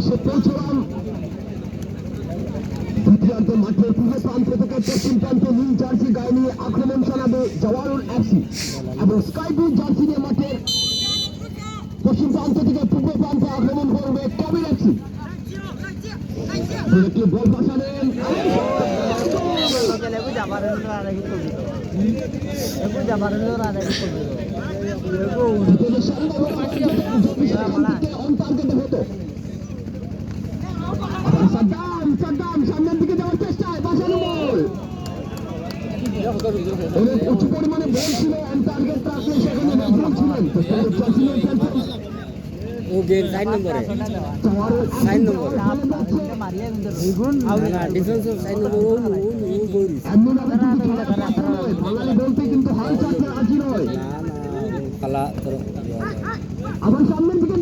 এসে পৌঁছলাম দ্বিতীয়ার্ধ মাঠের পূর্ব প্রান্ত থেকে পশ্চিম প্রান্তে নীল জার্সি গায়ে নিয়ে আক্রমণ চালাবে জওয়ারুল এফসি এবং স্কাই ব্লু জার্সি নিয়ে মাঠের পশ্চিম প্রান্ত থেকে পূর্ব প্রান্তে আক্রমণ করবে কবির এফসি। একটি বল পাঠালেন সামনের দিকে যাওয়ার চেষ্টায় বাঁচানো বল উঁচু পরিমাণে বল ছিল টার্গেট রাখলে সেখানে নজরুল ছিলেন কিন্তু হাল চাপতে রাজি নয়। আবার সামনের দিকে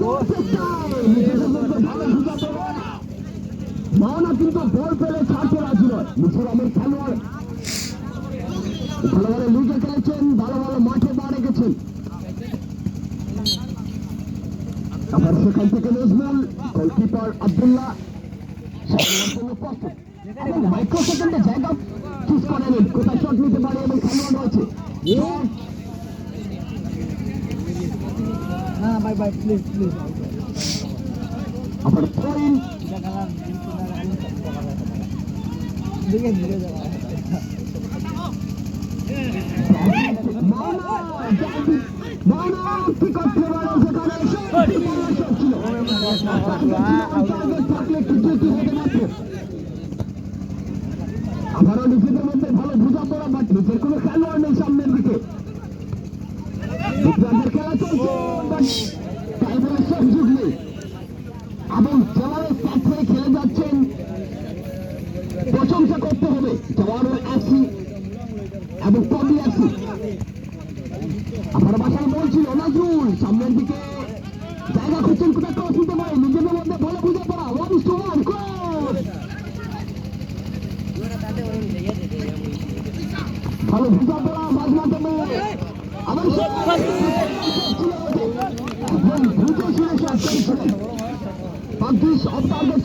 মাওনা কিন্তু বল পেলে ছাড়তে রাজি নয়। মিজোরামের খেলোয়াড় ভালো ভালো লিগে খেলেছেন, ভালো ভালো মাঠে বার রেখেছেন। আবার সেখান থেকে নজরুল, গোলকিপার আব্দুল্লাহ মাইক্রো সেকেন্ডে জায়গা চুজ করে নেন কোথায় শট নিতে পারে এবং খেলোয়াড় রয়েছে। আবার থ্রোইন আবারও নিজেদের মধ্যে ভালো বোঝাপড়া, বাট নিজের কোনো খেলোয়াড় নেই সামনের দিকে। খেলা চলছে সুযোগ নেই এবং যেভাবে স্যাট হয়ে খেলে যাচ্ছেন প্রশংসা করতে হবে জওয়ারুল এফসি এবং কবি এফসি। আপনার বাসায় বলছিল নজরুল সামনের দিকে জায়গা খুঁজছেন, কোথায় ক্রস নিতে পারে, নিজেদের মধ্যে ভালো বুঝে পড়া 1-1 ক্রস, ভালো বুঝা পড়া মাঝ মাধ্যমে আবার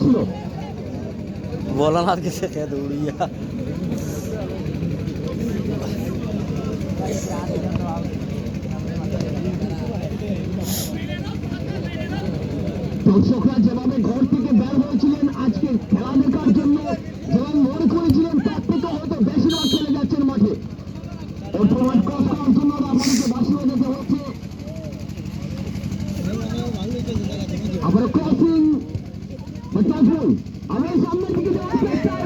ছিল बोला ना कैसे कह दौड़िया দর্শকরা যেভাবে ঘর থেকে বের হয়েছিলেন আজকে খেলা দেখার জন্য, যেমন মনে করেছিলেন তার থেকে হয়তো বেশিরভাগ খেলে যাচ্ছেন মাঠে। অটোমেট ক্রস করার জন্য আমাদেরকে বাসি হয়ে যেতে হচ্ছে। আবার ক্রসিং নজরুল আবার সামনের দিকে যাওয়ার চেষ্টায়